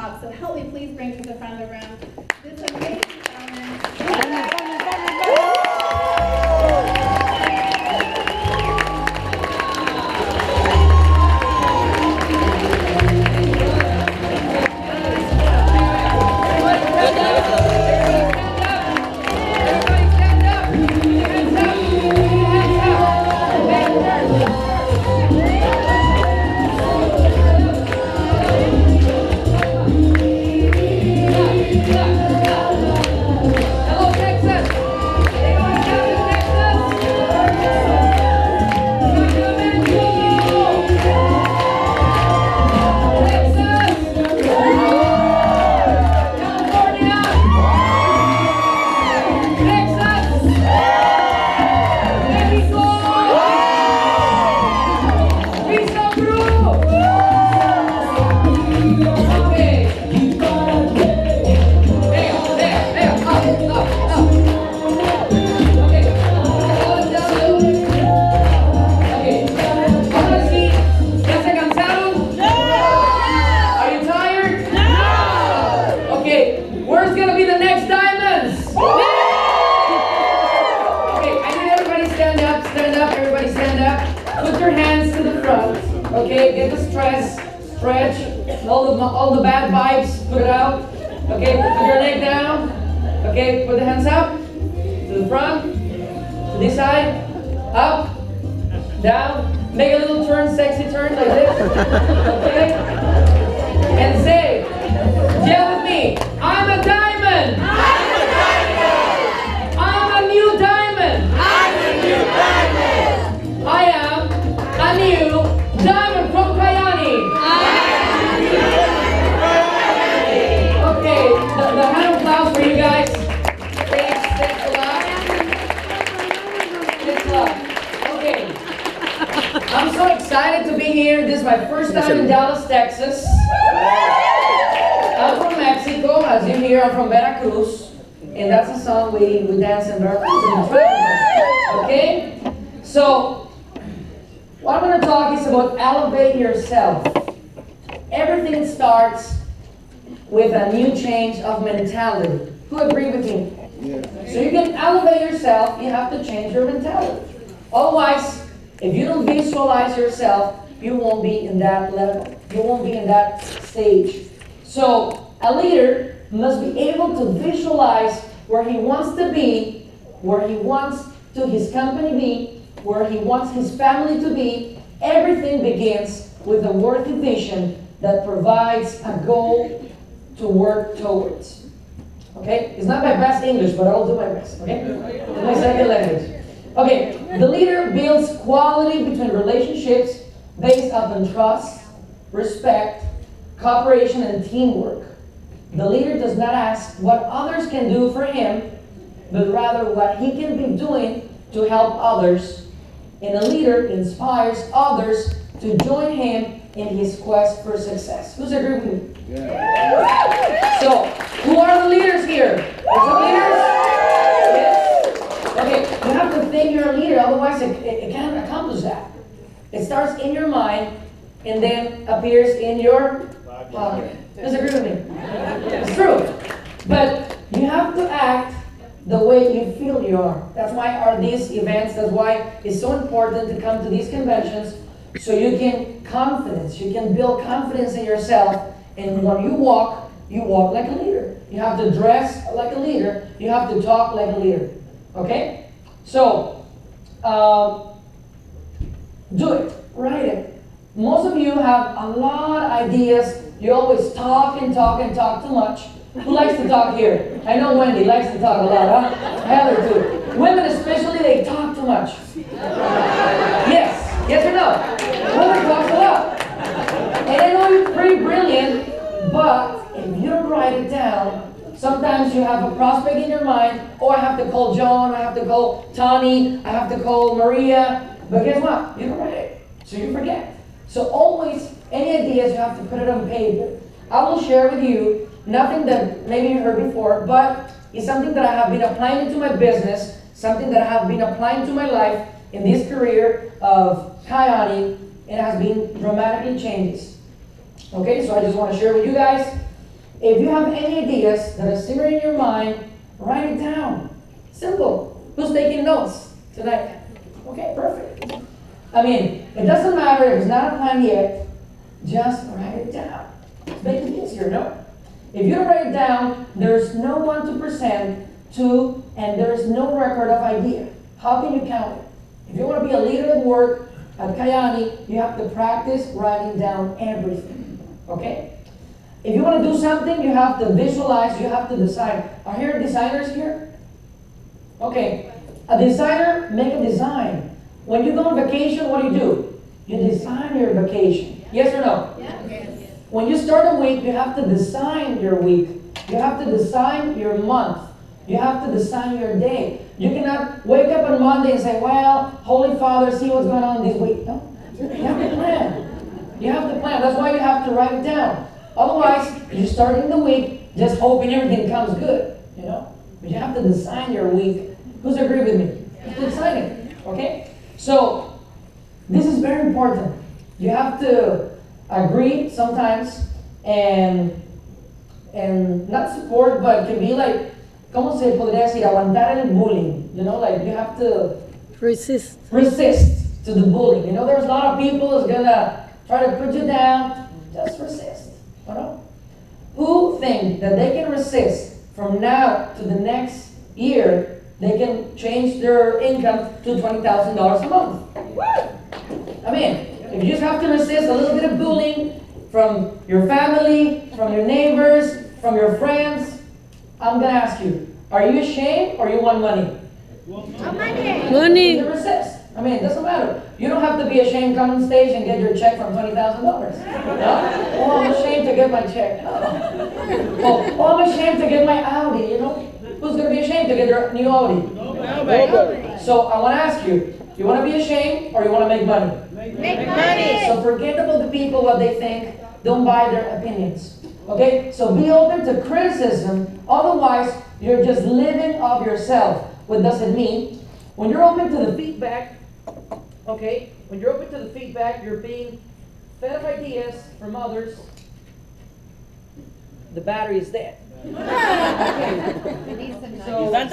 top. So help me please bring to the front of the room this amazing gentleman. Okay, get the stress, stretch, all the bad vibes, put it out. Okay, put your leg down. Okay, put the hands up, to the front, to this side, up, down. Make a little turn, sexy turn like this. Okay? And say, yell with me, I'm a diamond. I'm a diamond. I'm a new diamond. I'm a new diamond. I am a new diamond from Kayani. Okay, the hand of applause for you guys. Thanks a lot. Thanks a lot. Okay. I'm so excited to be here. This is my first time in Dallas, Texas. I'm from Mexico. As you hear, I'm from Veracruz. And that's a song we dance in Veracruz. Okay? So, what I'm going to talk is about elevate yourself. Everything starts with a new change of mentality. Who agree with me? Yeah. So you can elevate yourself, you have to change your mentality. Otherwise, if you don't visualize yourself, you won't be in that level. You won't be in that stage. So a leader must be able to visualize where he wants to be, where he wants to his company be, where he wants his family to be. Everything begins with a worthy vision that provides a goal to work towards. Okay? It's not my best English, but I'll do my best. Okay? It's my second language. Okay, the leader builds quality between relationships based upon trust, respect, cooperation, and teamwork. The leader does not ask what others can do for him, but rather what he can be doing to help others. And a leader inspires others to join him in his quest for success. Who's agree with me? Yeah. So, who are the leaders here? There's some leaders? Yes? Okay, you have to think you're a leader, otherwise it can't accomplish that. It starts in your mind and then appears in your pocket. Who's agree with me? It's true. But you have to act the way you feel you are. That's why are these events, that's why it's so important to come to these conventions, so you can build confidence in yourself, and when you walk like a leader. You have to dress like a leader, you have to talk like a leader. Okay? So, do it, write it. Most of you have a lot of ideas, you always talk and talk and talk too much. Who likes to talk here? I know Wendy likes to talk a lot, huh? Heather too. Women especially, they talk too much. Yes or no? Women talk a lot. And I know you're pretty brilliant, but if you don't write it down, sometimes you have a prospect in your mind, oh, I have to call John, I have to call Tani, I have to call Maria, but guess what? You don't write it, so you forget. So always, any ideas, you have to put it on paper. I will share with you nothing that maybe you heard before, but it's something that I have been applying into my business, something that I have been applying to my life in this career of Kayani, and it has been dramatically changes. Okay, so I just want to share with you guys. If you have any ideas that are simmering in your mind, write it down. Simple. Who's taking notes tonight? Okay, perfect. I mean, it doesn't matter if it's not a plan yet, just write it down. Make it easier, no? If you don't write it down, there's no one to present to, and there's no record of idea. How can you count it? If you want to be a leader at work, at Kayani, you have to practice writing down everything, okay? If you want to do something, you have to visualize, you have to decide. Are here designers here? Okay, a designer, make a design. When you go on vacation, what do? You design your vacation. Yes or no? Yes. When you start a week, you have to design your week. You have to design your month. You have to design your day. You cannot wake up on Monday and say, well, Holy Father, see what's going on this week. No, you have to plan. You have to plan. That's why you have to write it down. Otherwise, you're starting the week just hoping everything comes good, you know? But you have to design your week. Who's agree with me? You have to design it, okay? So, this is very important. You have to agree sometimes and not support, but can be like, ¿cómo se podría decir? Aguantar el bullying. You know, like you have to resist to the bullying. You know, there's a lot of people who's gonna try to put you down. Just resist. You know? Who think that they can resist from now to the next year? They can change their income to $20,000 a month. I mean, if you just have to resist a little bit of bullying from your family, from your neighbors, from your friends, I'm going to ask you, are you ashamed or you want money? Money. You resist. I mean, it doesn't matter. You don't have to be ashamed to come on stage and get your check from $20,000. No? Oh, I'm ashamed to get my check. No. Oh, I'm ashamed to get my Audi, you know? Who's going to be ashamed to get their new Audi? Nobody. So I want to ask you, you want to be ashamed or you want to make money? Make money. So forget about the people, what they think. Don't buy their opinions. Okay? So be open to criticism. Otherwise, you're just living off yourself. What does it mean? When you're open to the feedback, okay? When you're open to the feedback, you're being fed of ideas from others. The battery is dead. Okay. So, I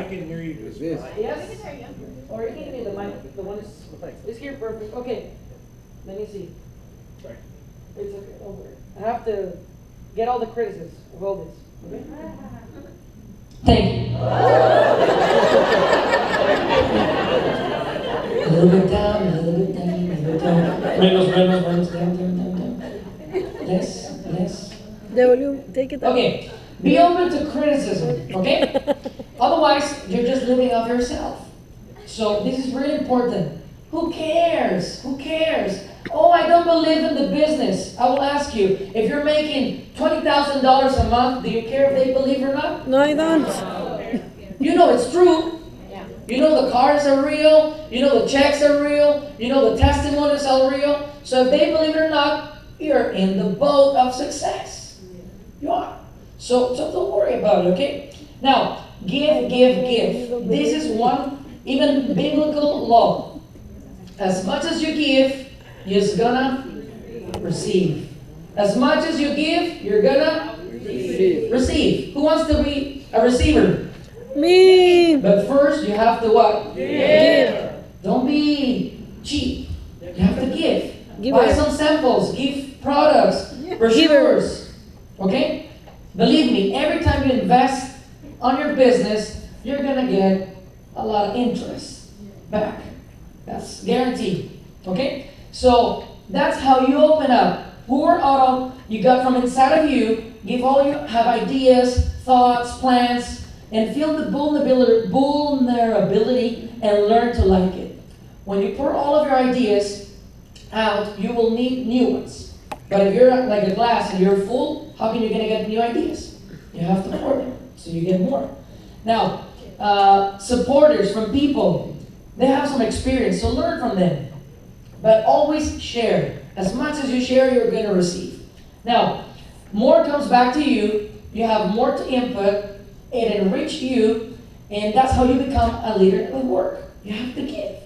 can hear you. yes? Or you can give me the mic. The one is here perfect. Okay. Let me see. Sorry. It's okay. Don't worry. I have to get all the criticisms of all this. Okay? Thank you. A little bit down, a little bit down, a little bit down. Menos, down. Less. The volume, take it up. Okay. Be open to criticism, okay? Otherwise, you're just living off yourself. So this is really important. Who cares? Who cares? Oh, I don't believe in the business. I will ask you, if you're making $20,000 a month, do you care if they believe or not? No, I don't. You know it's true. You know the cars are real. You know the checks are real. You know the testimonies are real. So if they believe it or not, you're in the boat of success. You are. So don't worry about it, okay? Now, give. This is one even biblical law. As much as you give, you're gonna receive. As much as you give, you're gonna receive. Who wants to be a receiver? Me. But first, you have to what? Give. Don't be cheap. You have to give. Giver. Buy some samples. Give products. Brochures. Okay? Believe me, every time you invest on your business, you're gonna get a lot of interest back. That's guaranteed. Okay? So that's how you open up. Pour out you got from inside of you. Give all you have ideas, thoughts, plans, and feel the vulnerability and learn to like it. When you pour all of your ideas out, you will need new ones. But if you're like a glass and you're full, how can you gonna get new ideas? You have to pour them, so you get more. Now, supporters from people, they have some experience, so learn from them. But always share. As much as you share, you're gonna receive. Now, more comes back to you. You have more to input. It enriches you, and that's how you become a leader at work. You have to give.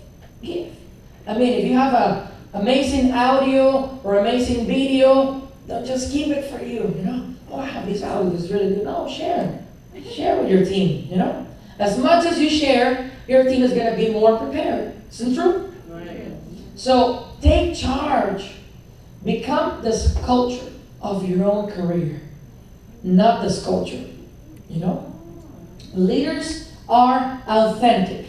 I mean, if you have an amazing audio or amazing video, don't just keep it for you. You know, oh, I have this out, this is really good. No, share. Share with your team, you know? As much as you share, your team is going to be more prepared. Isn't it true? Right. So take charge. Become the sculptor of your own career, not the sculpture. You know? Leaders are authentic,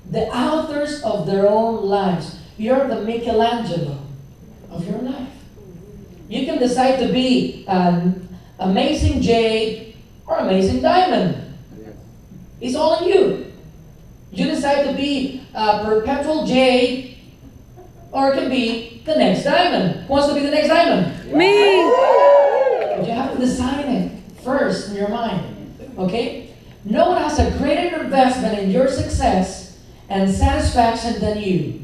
the authors of their own lives. You're the Michelangelo of your life. You can decide to be an amazing jade or amazing diamond. It's all in you. You decide to be a perpetual jade, or it can be the next diamond. Who wants to be the next diamond? Me. But you have to decide it first in your mind. Okay? No one has a greater investment in your success and satisfaction than you.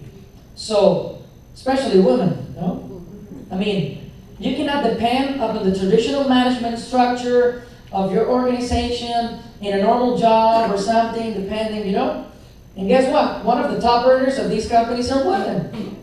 So, especially women, no? I mean, you cannot depend upon the traditional management structure of your organization in a normal job or something, depending, you know? And guess what? One of the top earners of these companies are women.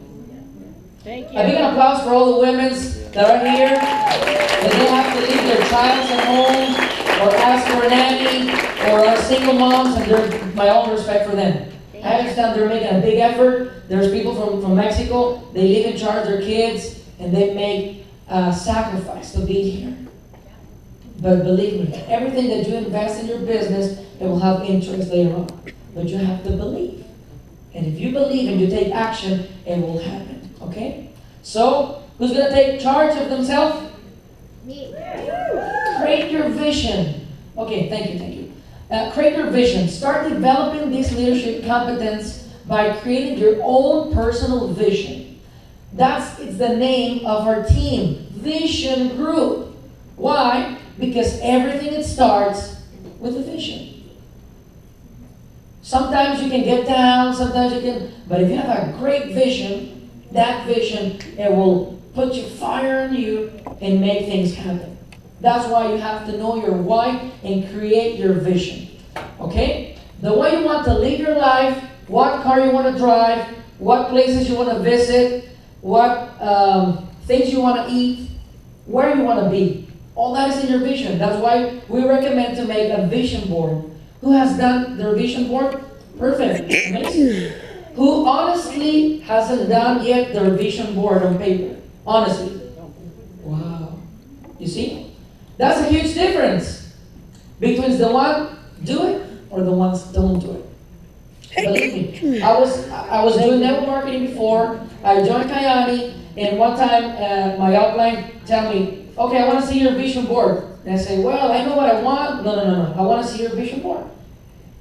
Thank you. A big applause for all the women that are here. They don't have to leave their child at home or ask for a nanny or are single moms, and my own respect for them. I understand they're making a big effort. There's people from Mexico, they live in charge of their kids, and they make a sacrifice to be here. But believe me, everything that you invest in your business, it will have interest later on. But you have to believe. And if you believe and you take action, it will happen. Okay? So, who's going to take charge of themselves? Me. Create your vision. Okay, thank you. Create your vision. Start developing this leadership competence by creating your own personal vision. It's the name of our team, Vision Group. Why? Because everything it starts with a vision. Sometimes you can get down, sometimes you can, but if you have a great vision, that vision, it will put your fire in you and make things happen. That's why you have to know your why and create your vision. Okay? The way you want to live your life, what car you want to drive, what places you want to visit, what things you want to eat, where you want to be. All that is in your vision. That's why we recommend to make a vision board. Who has done their vision board? Perfect. Amazing. Who honestly hasn't done yet their vision board on paper? Honestly. Wow. You see? That's a huge difference between the one do it or the ones don't do it. Believe me, I was doing network marketing before. I joined Kayani, and one time my upline tell me, okay, I want to see your vision board. And I say, well, I know what I want. No. I want to see your vision board.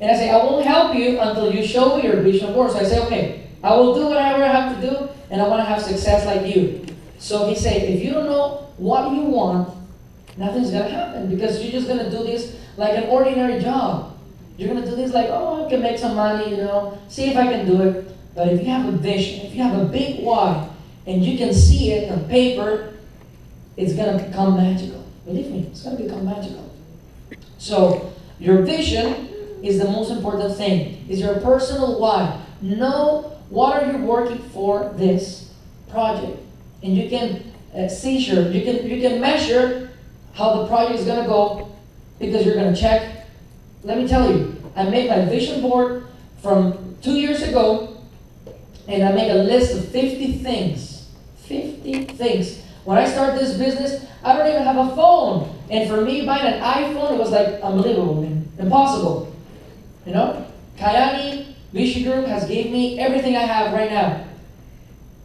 And I say, I won't help you until you show me your vision board. So I say, okay, I will do whatever I have to do, and I want to have success like you. So he said, if you don't know what you want, nothing's going to happen, because you're just going to do this like an ordinary job. You're going to do this like, oh, I can make some money, see if I can do it. But if you have a vision, if you have a big why, and you can see it on paper, it's going to become magical. Believe me, it's going to become magical. So your vision is the most important thing. Is your personal why. Know what are you working for this project, and you can you can measure how the project is going to go, because you're going to check. Let me tell you, I made my vision board from 2 years ago, and I made a list of 50 things. 50 things. When I started this business, I don't even have a phone. And for me, buying an iPhone, it was like unbelievable, impossible. Kayani Vision Group has given me everything I have right now.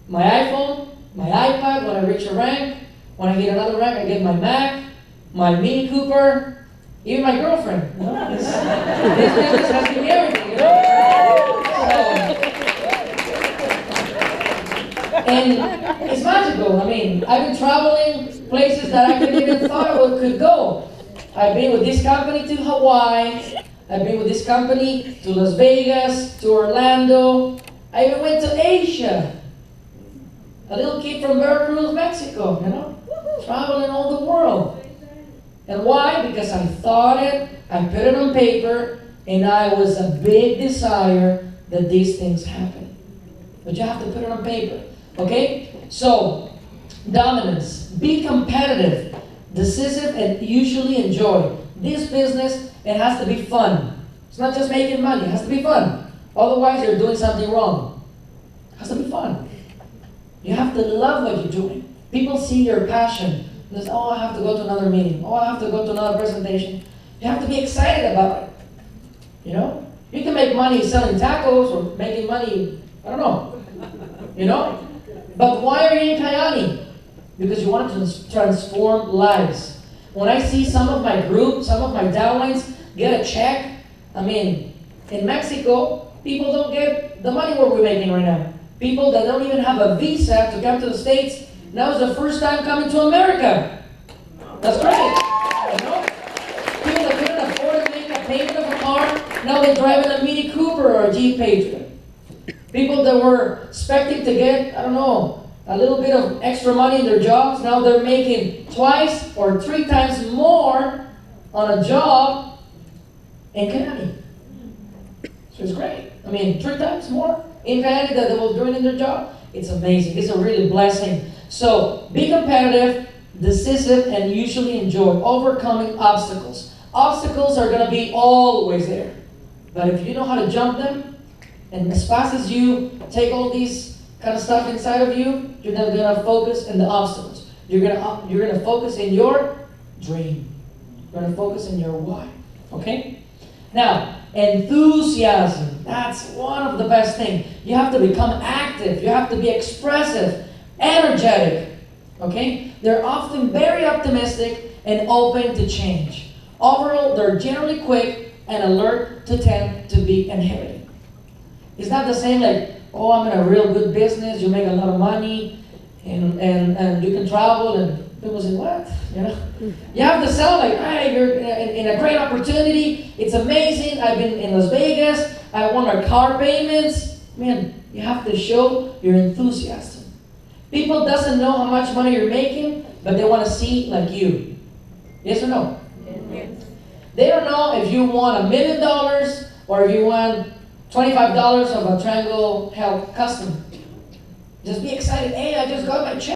My iPhone, my iPad, when I reach a rank. When I hit another rank, I get my Mac, my Mini Cooper, even my girlfriend. This business has given me everything, And it's magical. I mean, I've been traveling places that I couldn't even thought I could go. I've been with this company to Hawaii. I've been with this company to Las Vegas, to Orlando. I even went to Asia. A little kid from Veracruz, Mexico, traveling all the world. And why? Because I thought it, I put it on paper, and I was a big desire that these things happen. But you have to put it on paper. Okay? So, dominance. Be competitive. decisive, and usually enjoy. This business, it has to be fun. It's not just making money, it has to be fun. Otherwise, you're doing something wrong. It has to be fun. You have to love what you're doing. People see your passion. There's, oh, I have to go to another meeting. Oh, I have to go to another presentation. You have to be excited about it. You know? You can make money selling tacos or making money, I don't know. You know? But why are you in Kayani? Because you want to transform lives. When I see some of my group, some of my downlines get a check, I mean, in Mexico, people don't get the money what we're making right now. People that don't even have a visa to come to the States, now is the first time coming to America. That's great. You know? People that couldn't afford to make a payment of a car, now they're driving a Mini Cooper or a Jeep Patriot. People that were expecting to get, I don't know, a little bit of extra money in their jobs, now they're making twice or 3 times more on a job in Canada. So it's great. I mean, 3 times more in Canada that they were doing in their job. It's amazing. It's a really blessing. So be competitive, decisive, and usually enjoy overcoming obstacles. Obstacles are going to be always there. But if you know how to jump them, and as fast as you take all these kind of stuff inside of you, you're not going to focus in the obstacles. You're going to focus in your dream. You're going to focus in your why. Okay? Now, enthusiasm. That's one of the best things. You have to become active. You have to be expressive, energetic. Okay? They're often very optimistic and open to change. Overall, they're generally quick and alert to tend to be inhibited. It's not the same like, oh, I'm in a real good business, you make a lot of money, and you can travel, and people say, what? You know? You have to sell like, hey, you're in a great opportunity, it's amazing, I've been in Las Vegas, I won our car payments. Man, you have to show your enthusiasm. People doesn't know how much money you're making, but they want to see like you. Yes or no? Yes. They don't know if you won $1 million or if you won $25 of a Triangle Health customer. Just be excited. Hey, I just got my check.